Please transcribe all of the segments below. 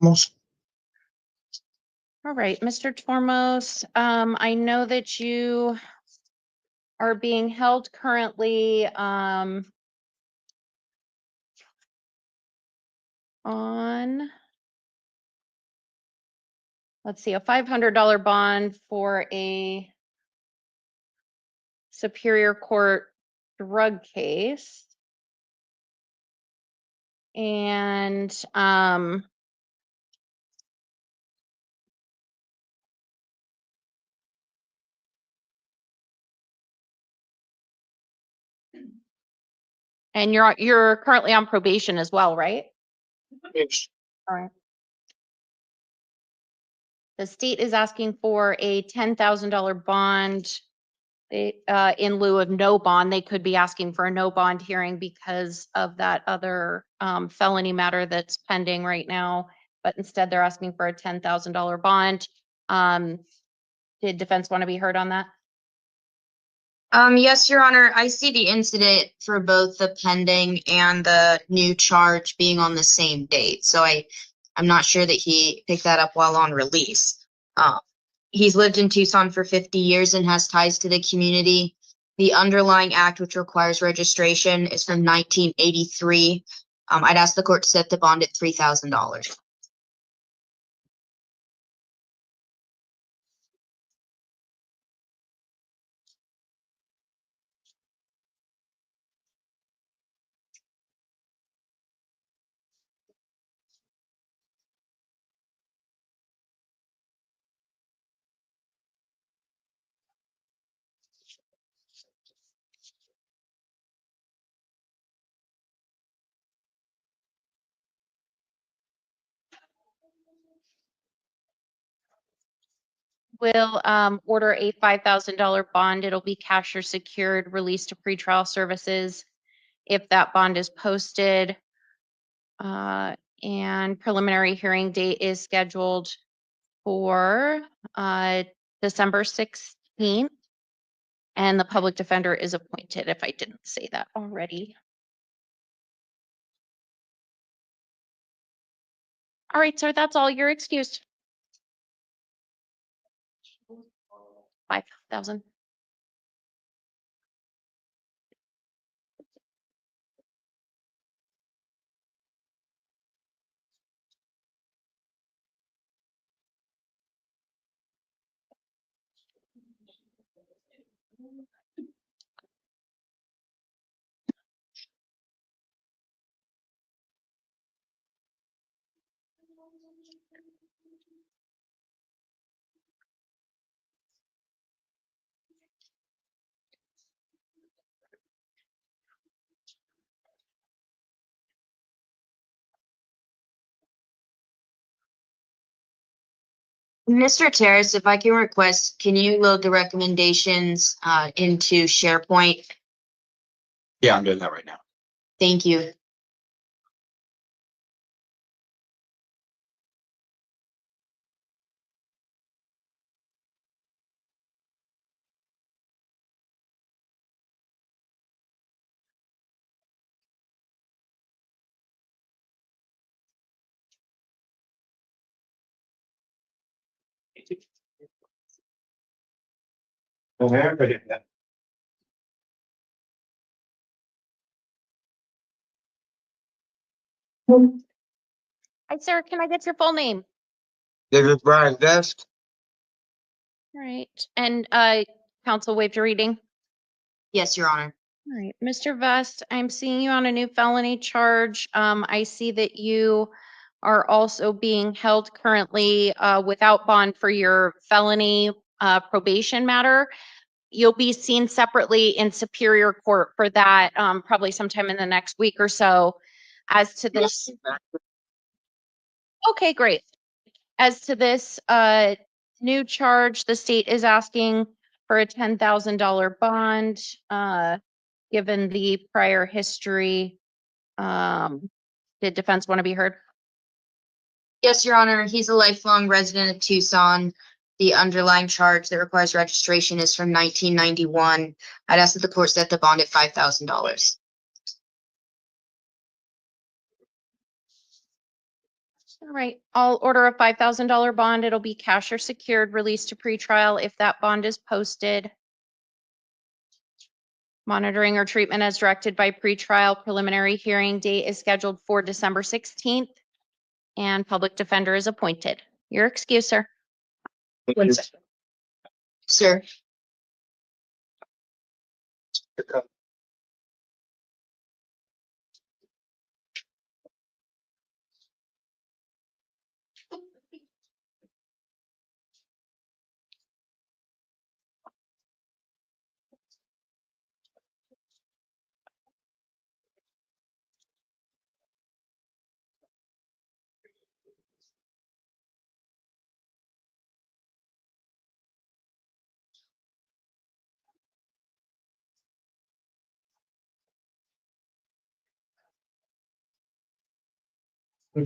Most. All right, Mr. Tormos, I know that you are being held currently on, let's see, a $500 bond for a Superior Court drug case. And you're currently on probation as well, right? Yes. All right. The state is asking for a $10,000 bond in lieu of no bond. They could be asking for a no bond hearing because of that other felony matter that's pending right now. But instead, they're asking for a $10,000 bond. Did defense want to be heard on that? Yes, Your Honor. I see the incident for both the pending and the new charge being on the same date. So I'm not sure that he picked that up while on release. He's lived in Tucson for 50 years and has ties to the community. The underlying act, which requires registration, is from 1983. I'd ask the court to set the bond at $3,000. Will order a $5,000 bond. It'll be cash or secured, released to pretrial services if that bond is posted. And preliminary hearing date is scheduled for December 16th. And the public defender is appointed, if I didn't say that already. All right, sir, that's all. You're excused. 5,000. Mr. Terrace, if I can request, can you load the recommendations into SharePoint? Yeah, I'm doing that right now. Thank you. Hi, sir. Can I get your full name? David Brian Vest. All right. And counsel waived your reading. Yes, Your Honor. All right, Mr. Vest, I'm seeing you on a new felony charge. I see that you are also being held currently without bond for your felony probation matter. You'll be seen separately in Superior Court for that, probably sometime in the next week or so. As to this, okay, great. As to this new charge, the state is asking for a $10,000 bond. Given the prior history, did defense want to be heard? Yes, Your Honor. He's a lifelong resident of Tucson. The underlying charge that requires registration is from 1991. I'd ask that the court set the bond at $5,000. All right, I'll order a $5,000 bond. It'll be cash or secured, released to pretrial if that bond is posted. Monitoring or treatment as directed by pretrial. Preliminary hearing date is scheduled for December 16th, and public defender is appointed. Your excuse, sir. One second. Sir,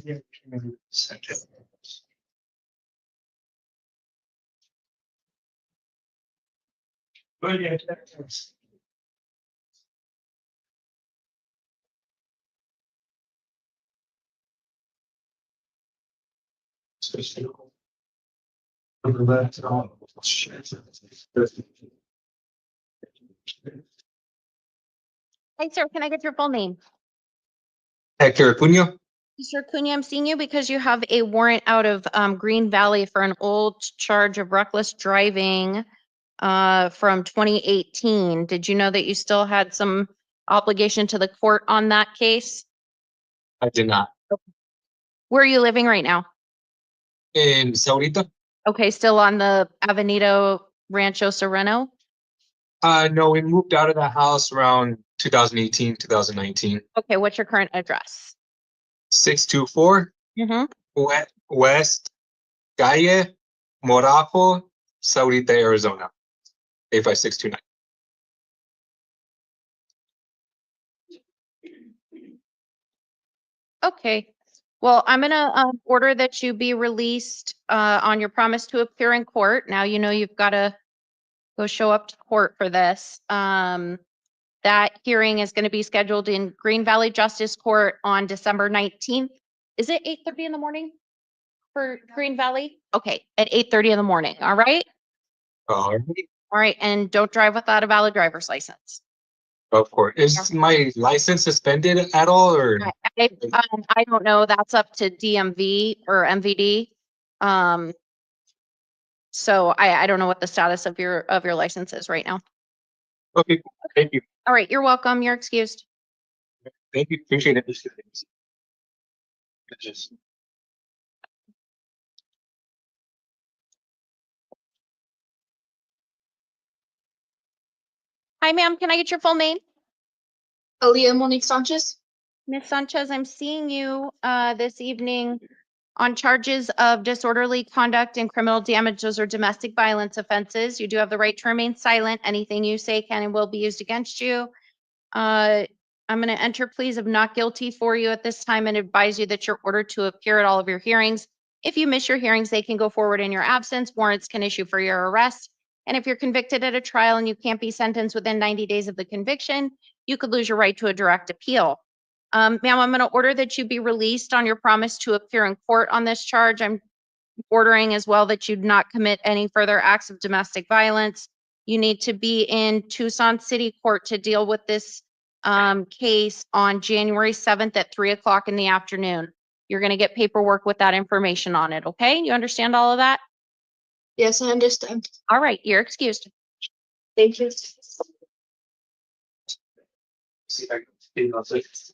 Hey, sir, can I get your full name? Hector Acuña. Mr. Cunha, I'm seeing you because you have a warrant out of Green Valley for an old charge of reckless driving from 2018. Did you know that you still had some obligation to the court on that case? I did not. Where are you living right now? In Saurita? Okay, still on the Avenida Rancho Sereno? No, we moved out of the house around 2018, 2019. Okay, what's your current address? 624 Mm-hmm. West Calle Morajo, Saurita, Arizona. 85629. Okay, well, I'm gonna order that you be released on your promise to appear in court. Now you know you've got to go show up to court for this. That hearing is going to be scheduled in Green Valley Justice Court on December 19th. Is it 8:30 in the morning for Green Valley? Okay, at 8:30 in the morning, all right? All right. All right, and don't drive without a valid driver's license. Of course. Is my license suspended at all, or? I don't know, that's up to DMV or MVD. So I don't know what the status of your license is right now. Okay, thank you. All right, you're welcome. You're excused. Thank you. Appreciate it. Just Hi, ma'am. Can I get your full name? Aaliyah Monique Sanchez. Ms. Sanchez, I'm seeing you this evening on charges of disorderly conduct and criminal damages or domestic violence offenses. You do have the right to remain silent. Anything you say can and will be used against you. I'm going to enter pleas of not guilty for you at this time and advise you that you're ordered to appear at all of your hearings. If you miss your hearings, they can go forward in your absence. Warrants can issue for your arrest. And if you're convicted at a trial and you can't be sentenced within 90 days of the conviction, you could lose your right to a direct appeal. Ma'am, I'm going to order that you be released on your promise to appear in court on this charge. I'm ordering as well that you not commit any further acts of domestic violence. You need to be in Tucson City Court to deal with this case on January 7th at 3:00 in the afternoon. You're going to get paperwork with that information on it, okay? You understand all of that? Yes, I understand. All right, you're excused. Thank you. see if I can speak on this.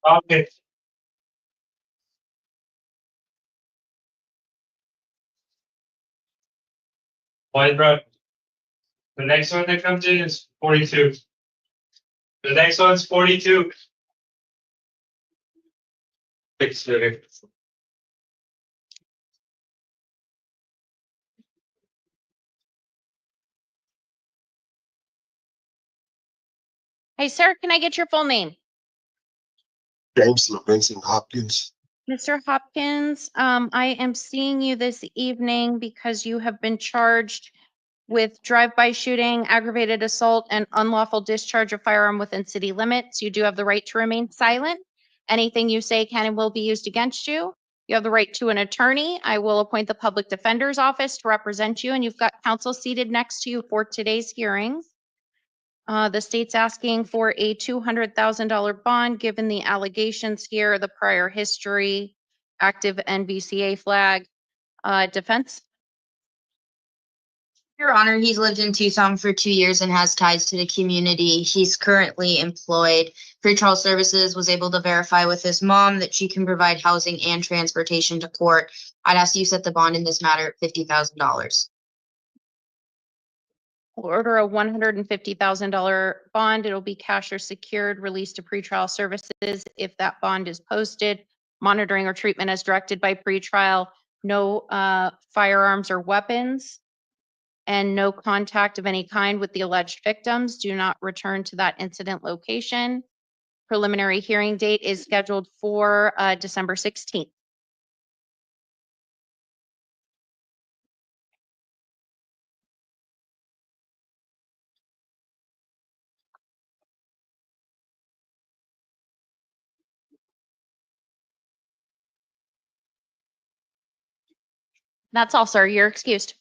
Okay. White road. The next one that comes in is 42. The next one's 42. Thanks, Vivian. Hey, sir, can I get your full name? James Hopkins. Mr. Hopkins, I am seeing you this evening because you have been charged with drive-by shooting, aggravated assault, and unlawful discharge of firearm within city limits. You do have the right to remain silent. Anything you say can and will be used against you. You have the right to an attorney. I will appoint the public defender's office to represent you, and you've got counsel seated next to you for today's hearing. The state's asking for a $200,000 bond, given the allegations here, the prior history, active NVCA flag. Defense? Your Honor, he's lived in Tucson for 2 years and has ties to the community. He's currently employed. Pretrial Services was able to verify with his mom that she can provide housing and transportation to court. I'd ask you set the bond in this matter at $50,000. We'll order a $150,000 bond. It'll be cash or secured, released to pretrial services if that bond is posted. Monitoring or treatment as directed by pretrial. No firearms or weapons. And no contact of any kind with the alleged victims. Do not return to that incident location. Preliminary hearing date is scheduled for December 16th. That's all, sir. You're excused.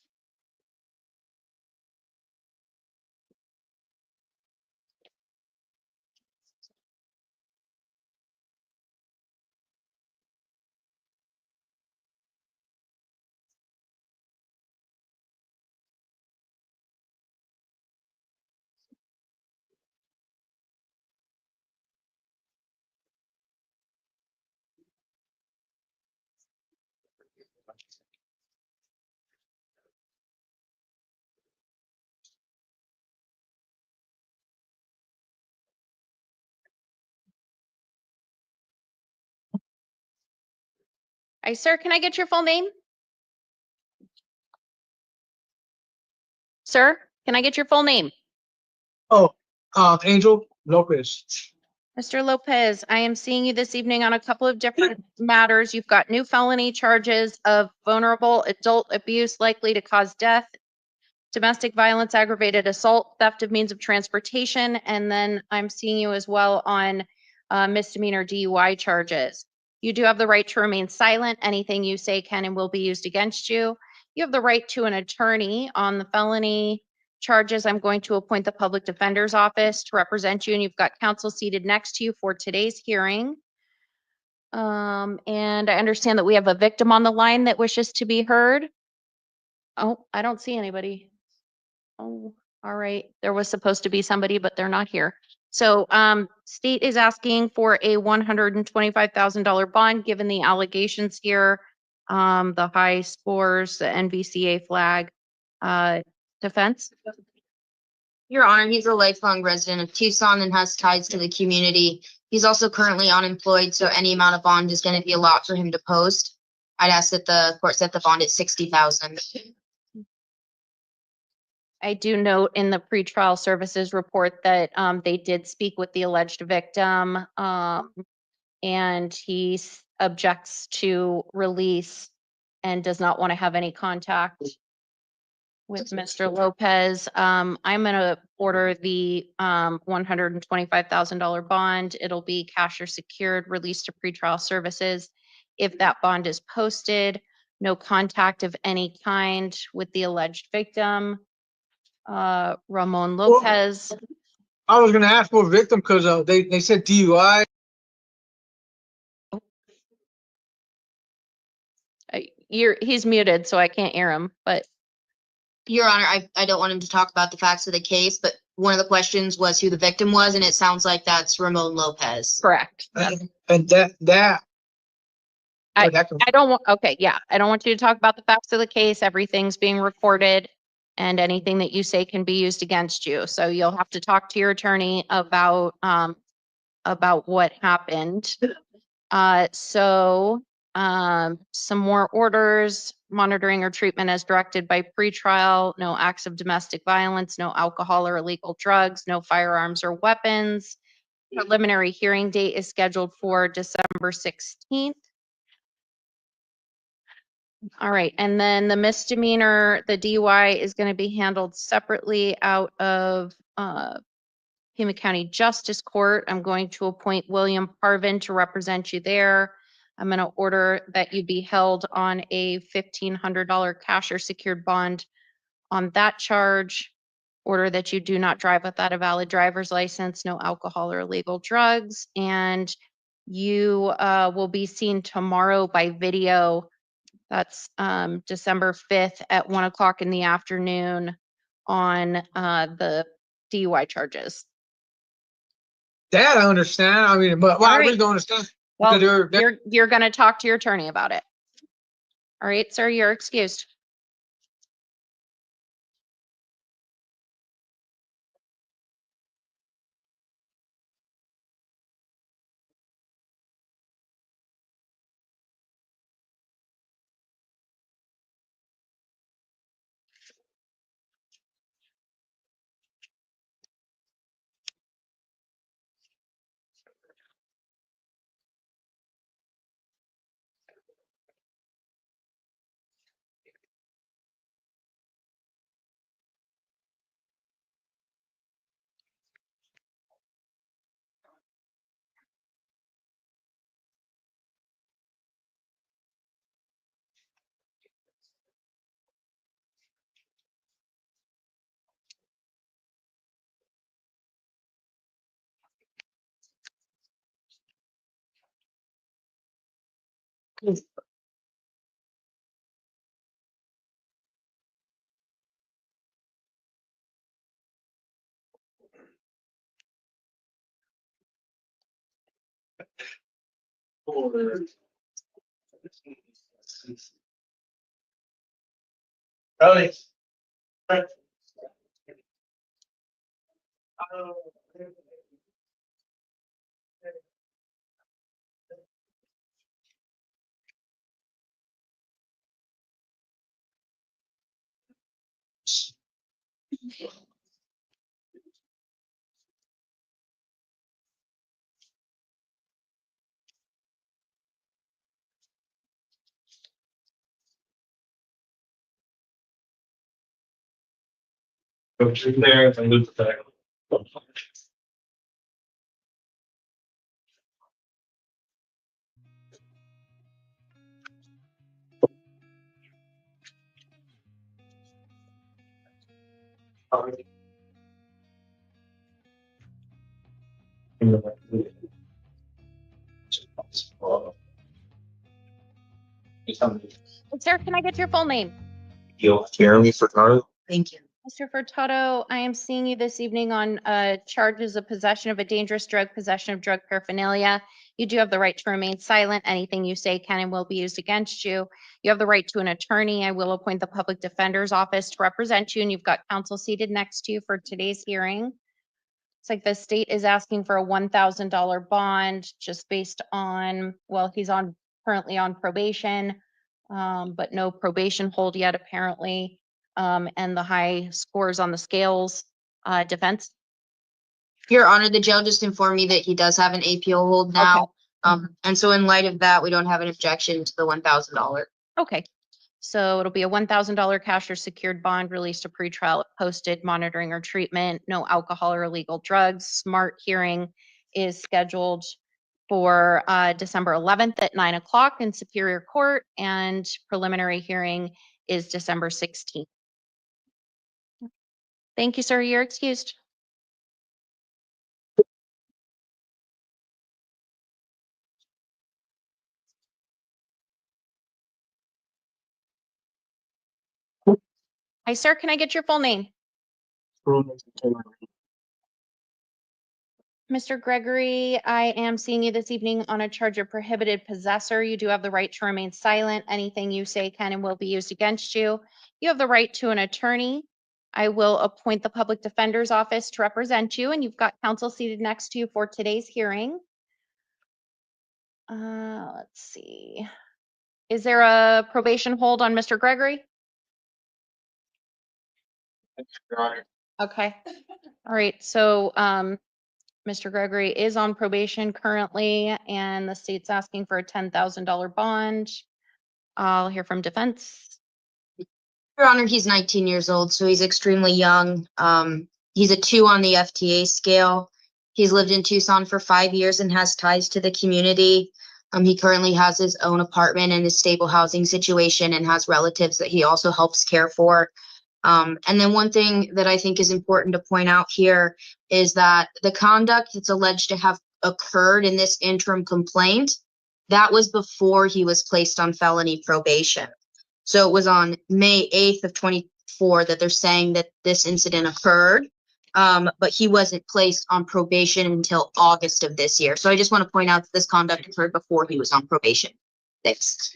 Hi, sir. Can I get your full name? Sir, can I get your full name? Angel Lopez. Mr. Lopez, I am seeing you this evening on a couple of different matters. You've got new felony charges of vulnerable adult abuse likely to cause death, domestic violence, aggravated assault, theft of means of transportation, and then I'm seeing you as well on misdemeanor DUI charges. You do have the right to remain silent. Anything you say can and will be used against you. You have the right to an attorney on the felony charges. I'm going to appoint the public defender's office to represent you, and you've got counsel seated next to you for today's hearing. And I understand that we have a victim on the line that wishes to be heard. Oh, I don't see anybody. Oh, all right. There was supposed to be somebody, but they're not here. So state is asking for a $125,000 bond, given the allegations here, the high scores, the NVCA flag. Defense? Your Honor, he's a lifelong resident of Tucson and has ties to the community. He's also currently unemployed, so any amount of bond is going to be a lot for him to post. I'd ask that the court set the bond at $60,000. I do note in the pretrial services report that they did speak with the alleged victim, and he objects to release and does not want to have any contact with Mr. Lopez. I'm going to order the $125,000 bond. It'll be cash or secured, released to pretrial services. If that bond is posted, no contact of any kind with the alleged victim. Ramon Lopez. I was gonna ask for a victim because they said DUI. He's muted, so I can't hear him, but Your Honor, I don't want him to talk about the facts of the case, but one of the questions was who the victim was, and it sounds like that's Ramon Lopez. correct. And that. I don't want, okay, yeah, I don't want you to talk about the facts of the case. Everything's being recorded, and anything that you say can be used against you. So you'll have to talk to your attorney about what happened. Some more orders: monitoring or treatment as directed by pretrial, no acts of domestic violence, no alcohol or illegal drugs, no firearms or weapons. Preliminary hearing date is scheduled for December 16th. All right, and then the misdemeanor, the DUI is going to be handled separately out of Pima County Justice Court. I'm going to appoint William Parvin to represent you there. I'm going to order that you be held on a $1,500 cash or secured bond on that charge. Order that you do not drive without a valid driver's license, no alcohol or illegal drugs, and you will be seen tomorrow by video. That's December 5th at 1 o'clock in the afternoon on the DUI charges. That I understand. I mean, but well, I really Alright. don't understand. Well, Because they're- you're going to talk to your attorney about it. All right, sir, you're excused. Really? Go through there and loop the back. Sir, can I get your full name? Jeremy Furtado. Thank you. Mr. Furtado, I am seeing you this evening on charges of possession of a dangerous drug, possession of drug paraphernalia. You do have the right to remain silent. Anything you say can and will be used against you. You have the right to an attorney. I will appoint the public defender's office to represent you, and you've got counsel seated next to you for today's hearing. It's like the state is asking for a $1,000 bond just based on, well, he's currently on probation, but no probation hold yet apparently, and the high scores on the scales. Defense? Your Honor, the jail just informed me that he does have an APO hold now. And so in light of that, we don't have an objection to the $1,000. Okay. So it'll be a $1,000 cash or secured bond released to pretrial posted monitoring or treatment, no alcohol or illegal drugs. Smart hearing is scheduled for December 11th at 9 o'clock in Superior Court, and preliminary hearing is December 16th. Thank you, sir. You're excused. Hi, sir. Can I get your full name? Mr. Gregory, I am seeing you this evening on a charge of prohibited possessor. You do have the right to remain silent. Anything you say can and will be used against you. You have the right to an attorney. I will appoint the public defender's office to represent you, and you've got counsel seated next to you for today's hearing. Let's see. Is there a probation hold on Mr. Gregory? Okay. All right. So, Mr. Gregory is on probation currently, and the state's asking for a $10,000 bond. I'll hear from defense. Your Honor, he's 19 years old, so he's extremely young. He's a 2 on the FTA scale. He's lived in Tucson for 5 years and has ties to the community. He currently has his own apartment and a stable housing situation and has relatives that he also helps care for. And then one thing that I think is important to point out here is that the conduct that's alleged to have occurred in this interim complaint, that was before he was placed on felony probation. So it was on May 8th of 24 that they're saying that this incident occurred, but he wasn't placed on probation until August of this year. So I just want to point out that this conduct occurred before he was on probation. Thanks.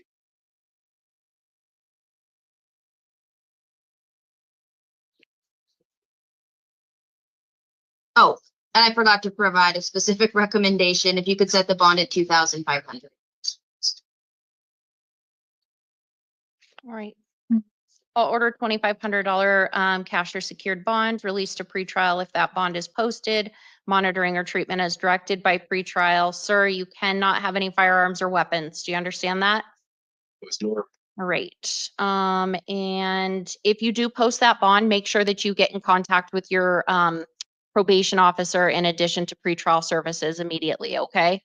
Oh, and I forgot to provide a specific recommendation. If you could set the bond at $2,500. All right. I'll order $2,500 cash or secured bond released to pretrial if that bond is posted, monitoring or treatment as directed by pretrial. Sir, you cannot have any firearms or weapons. Do you understand that? Norm. All right. And if you do post that bond, make sure that you get in contact with your probation officer in addition to pretrial services immediately, okay?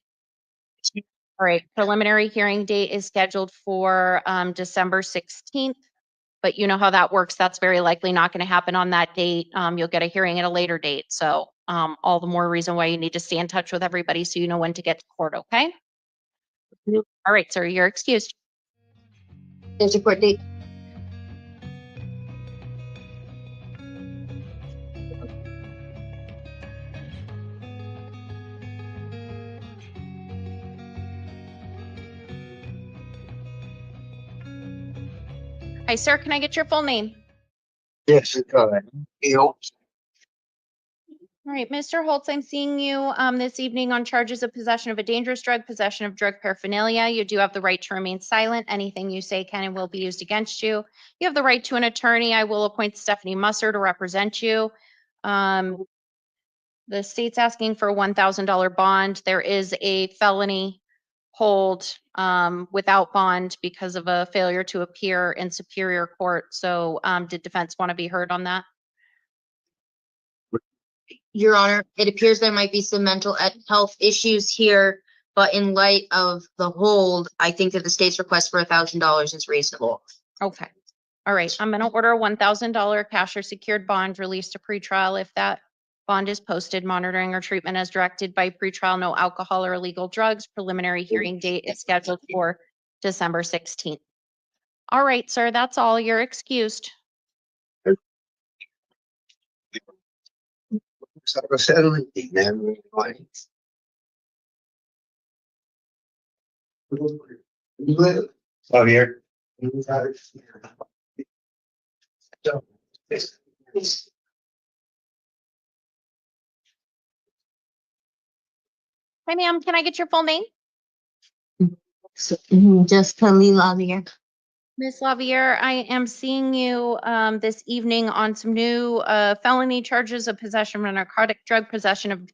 All right, preliminary hearing date is scheduled for December 16th, but you know how that works. That's very likely not going to happen on that date. You'll get a hearing at a later date. So all the more reason why you need to stay in touch with everybody so you know when to get to court, okay? Yep. All right, sir, you're excused. There's a court date. Hi, sir, can I get your full name? Yes, Holtz. All right, Mr. Holtz, I'm seeing you this evening on charges of possession of a dangerous drug, possession of drug paraphernalia. You do have the right to remain silent. Anything you say can and will be used against you. You have the right to an attorney. I will appoint Stephanie Musser to represent you. The state's asking for a $1,000 bond. There is a felony hold without bond because of a failure to appear in Superior Court. So did defense want to be heard on that? Your Honor, it appears there might be some mental health issues here, but in light of the hold, I think that the state's request for $1,000 is reasonable. Okay. All right. I'm going to order a $1,000 cash or secured bond released to pretrial if that bond is posted, monitoring or treatment as directed by pretrial, no alcohol or illegal drugs. Preliminary hearing date is scheduled for December 16th. All right, sir, that's all. You're excused. Javier. Hi, ma'am. Can I get your full name? Just Khalil here. Ms. Lavier, I am seeing you this evening on some new felony charges of possession of a narcotic drug, possession of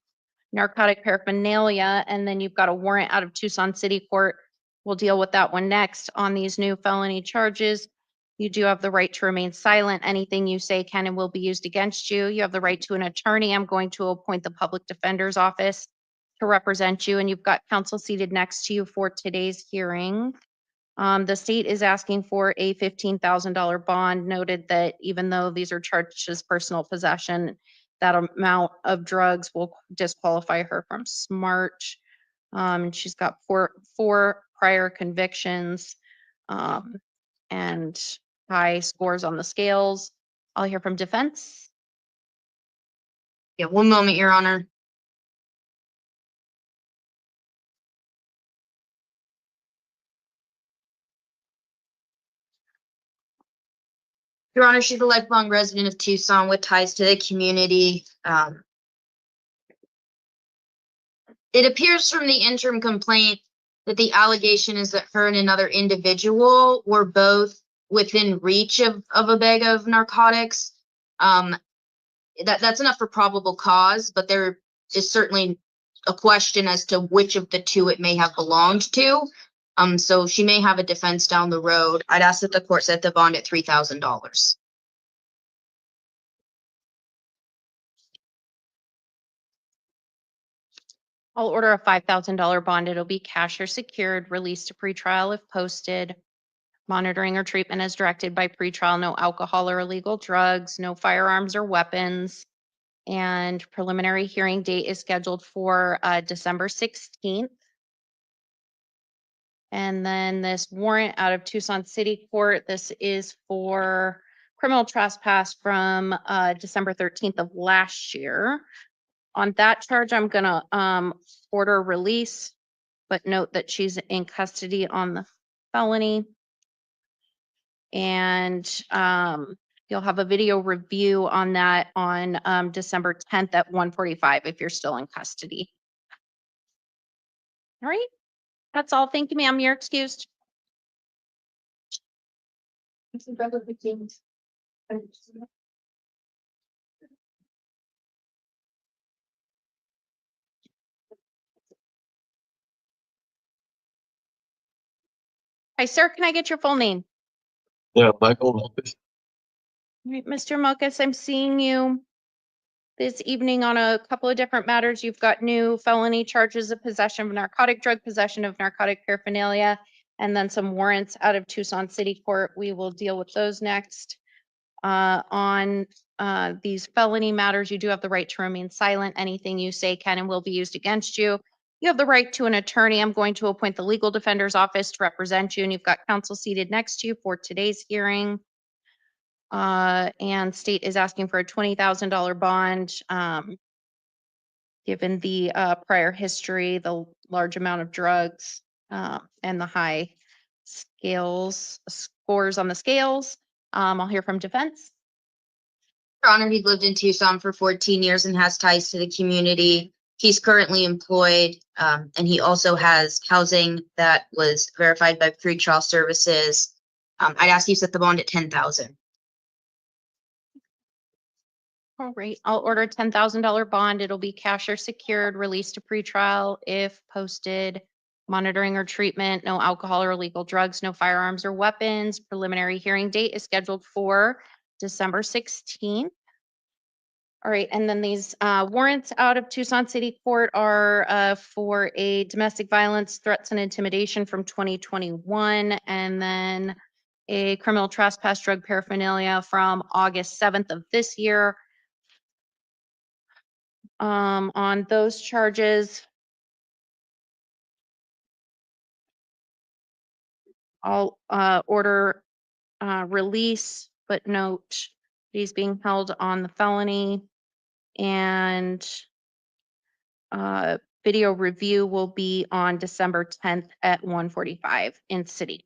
narcotic paraphernalia, and then you've got a warrant out of Tucson City Court. We'll deal with that one next on these new felony charges. You do have the right to remain silent. Anything you say can and will be used against you. You have the right to an attorney. I'm going to appoint the public defender's office to represent you, and you've got counsel seated next to you for today's hearing. The state is asking for a $15,000 bond. Noted that even though these are charged as personal possession, that amount of drugs will disqualify her from SMART. She's got four prior convictions and high scores on the scales. I'll hear from defense. Yeah, one moment, Your Honor. Your Honor, she's a lifelong resident of Tucson with ties to the community. It appears from the interim complaint that the allegation is that her and another individual were both within reach of a bag of narcotics. That's enough for probable cause, but there is certainly a question as to which of the two it may have belonged to. So she may have a defense down the road. I'd ask that the court set the bond at $3,000. I'll order a $5,000 bond. It'll be cash or secured, released to pretrial if posted. Monitoring or treatment as directed by pretrial, no alcohol or illegal drugs, no firearms or weapons. And preliminary hearing date is scheduled for December 16th. And then this warrant out of Tucson City Court, this is for criminal trespass from December 13th of last year. On that charge, I'm gonna order release, but note that she's in custody on the felony. And you'll have a video review on that on December 10th at 1:45 if you're still in custody. All right, that's all. Thank you, ma'am. You're excused. Hi, sir. Can I get your full name? Yeah, Michael Lopez. All right, Mr. Muckus, I'm seeing you this evening on a couple of different matters. You've got new felony charges of possession of narcotic drug, possession of narcotic paraphernalia, and then some warrants out of Tucson City Court. We will deal with those next. On these felony matters, you do have the right to remain silent. Anything you say can and will be used against you. You have the right to an attorney. I'm going to appoint the legal defender's office to represent you, and you've got counsel seated next to you for today's hearing. And state is asking for a $20,000 bond. Given the prior history, the large amount of drugs, and the high scores on the scales. I'll hear from defense. Your Honor, he lived in Tucson for 14 years and has ties to the community. He's currently employed, and he also has housing that was verified by pretrial services. I'd ask you to set the bond at $10,000. All right, I'll order a $10,000 bond. It'll be cash or secured, released to pretrial if posted. Monitoring or treatment, no alcohol or illegal drugs, no firearms or weapons. Preliminary hearing date is scheduled for December 16th. All right, and then these warrants out of Tucson City Court are for a domestic violence, threats and intimidation from 2021, and then a criminal trespass drug paraphernalia from August 7th of this year. On those charges, I'll order release, but note he's being held on the felony, and video review will be on December 10th at 1:45 in city.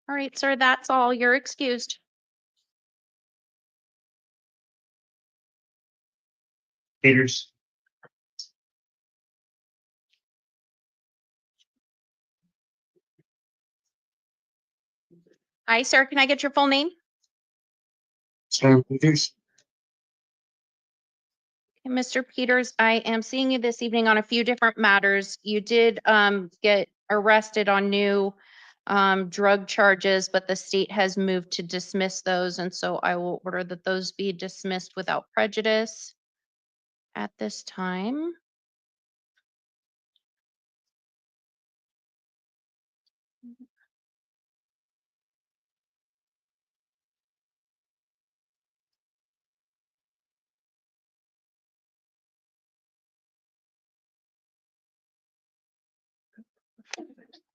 All right, sir, that's all. You're excused. Peters. Hi, sir. Can I get your full name? Sam Peters. Mr. Peters, I am seeing you this evening on a few different matters. You did get arrested on new drug charges, but the state has moved to dismiss those. And so I will order that those be dismissed without prejudice at this time.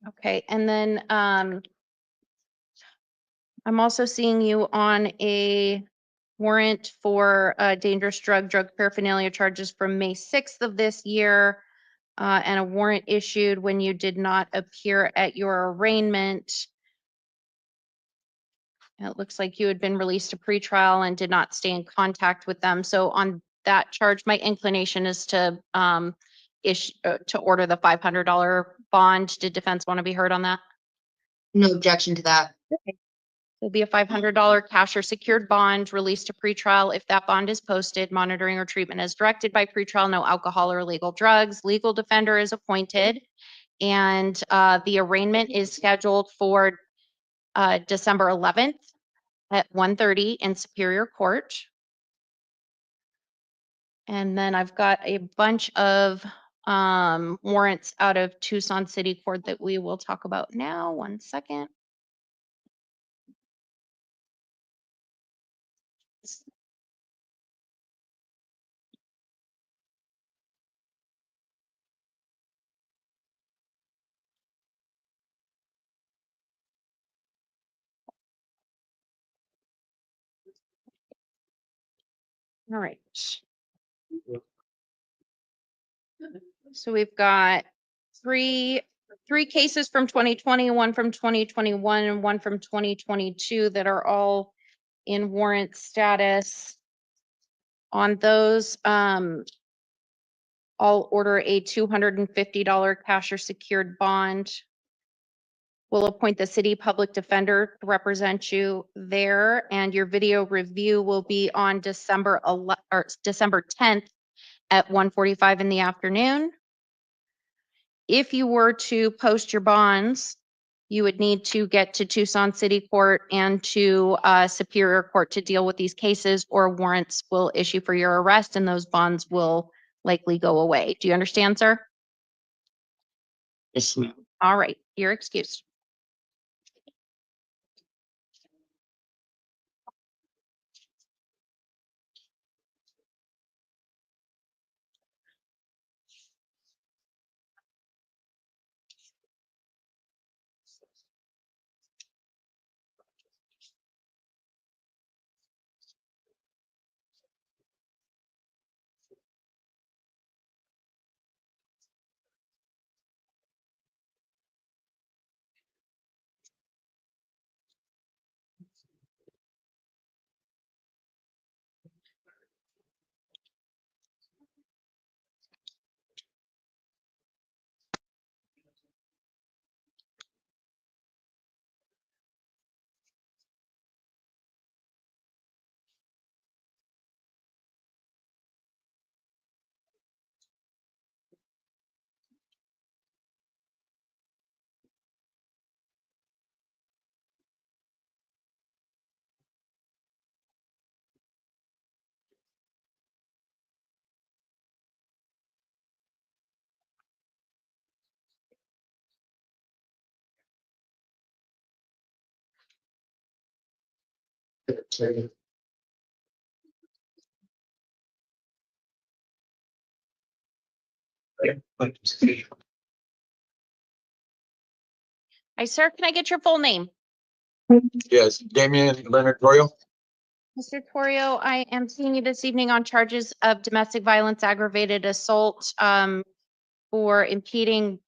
Okay, and then I'm also seeing you on a warrant for dangerous drug paraphernalia charges from May 6th of this year, and a warrant issued when you did not appear at your arraignment. It looks like you had been released to pretrial and did not stay in contact with them. So on that charge, my inclination is to order the $500 bond. Did defense want to be heard on that? No objection to that. Okay. There'll be a $500 cash or secured bond released to pretrial if that bond is posted. Monitoring or treatment as directed by pretrial, no alcohol or illegal drugs. Legal defender is appointed. And the arraignment is scheduled for December 11th at 1:30 in Superior Court. And then I've got a bunch of warrants out of Tucson City Court that we will talk about now. 1 second. All right. So we've got three cases from 2020, one from 2021, and one from 2022 that are all in warrant status. On those, I'll order a $250 cash or secured bond. We'll appoint the city public defender to represent you there, and your video review will be on December 10th at 1:45 in the afternoon. If you were to post your bonds, you would need to get to Tucson City Court and to Superior Court to deal with these cases, or warrants will issue for your arrest and those bonds will likely go away. Do you understand, sir? Yes, ma'am. All right, you're excused. Hi, sir. Can I get your full name? Yes, Damian Leonard Royal. Mr. Torrio, I am seeing you this evening on charges of domestic violence, aggravated assault, for impeding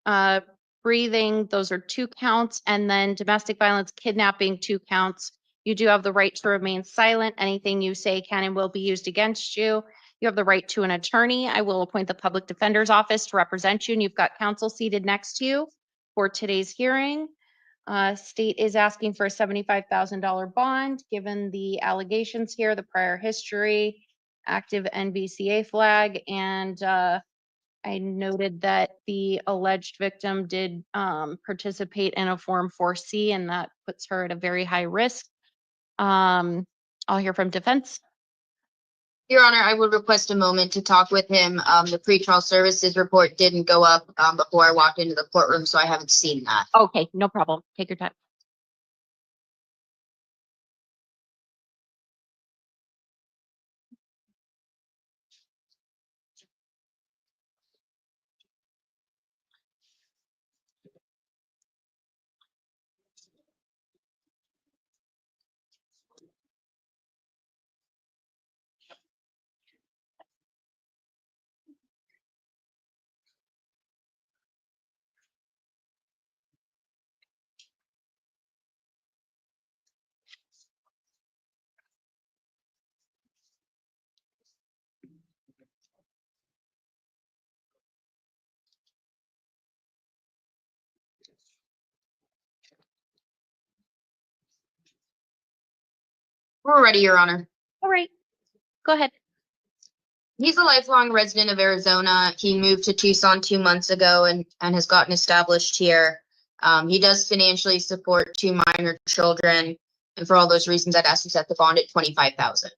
breathing. Those are 2 counts, and then domestic violence, kidnapping, 2 counts. You do have the right to remain silent. Anything you say can and will be used against you. You have the right to an attorney. I will appoint the public defender's office to represent you, and you've got counsel seated next to you for today's hearing. State is asking for a $75,000 bond, given the allegations here, the prior history, active NBCA flag, and I noted that the alleged victim did participate in a Form 4C, and that puts her at a very high risk. I'll hear from defense. Your Honor, I would request a moment to talk with him. The pretrial services report didn't go up before I walked into the courtroom, so I haven't seen that. Okay, no problem. Take your time. We're ready, Your Honor. All right, go ahead. He's a lifelong resident of Arizona. He moved to Tucson 2 months ago and has gotten established here. He does financially support 2 minor children. And for all those reasons, I'd ask to set the bond at $25,000.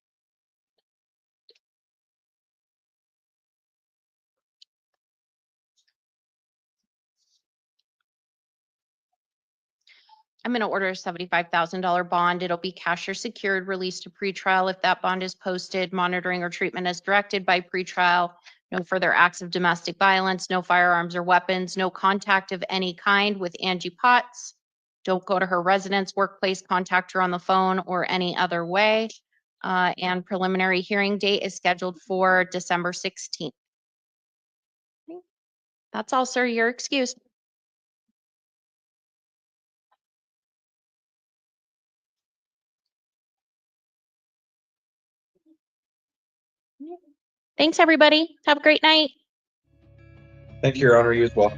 I'm going to order a $75,000 bond. It'll be cash or secured, released to pretrial if that bond is posted, monitoring or treatment as directed by pretrial. No further acts of domestic violence, no firearms or weapons, no contact of any kind with Angie Potts. Don't go to her residence, workplace, contact her on the phone or any other way. And preliminary hearing date is scheduled for December 16th. That's all, sir. You're excused. Thanks, everybody. Have a great night. Thank you, Your Honor. You as well.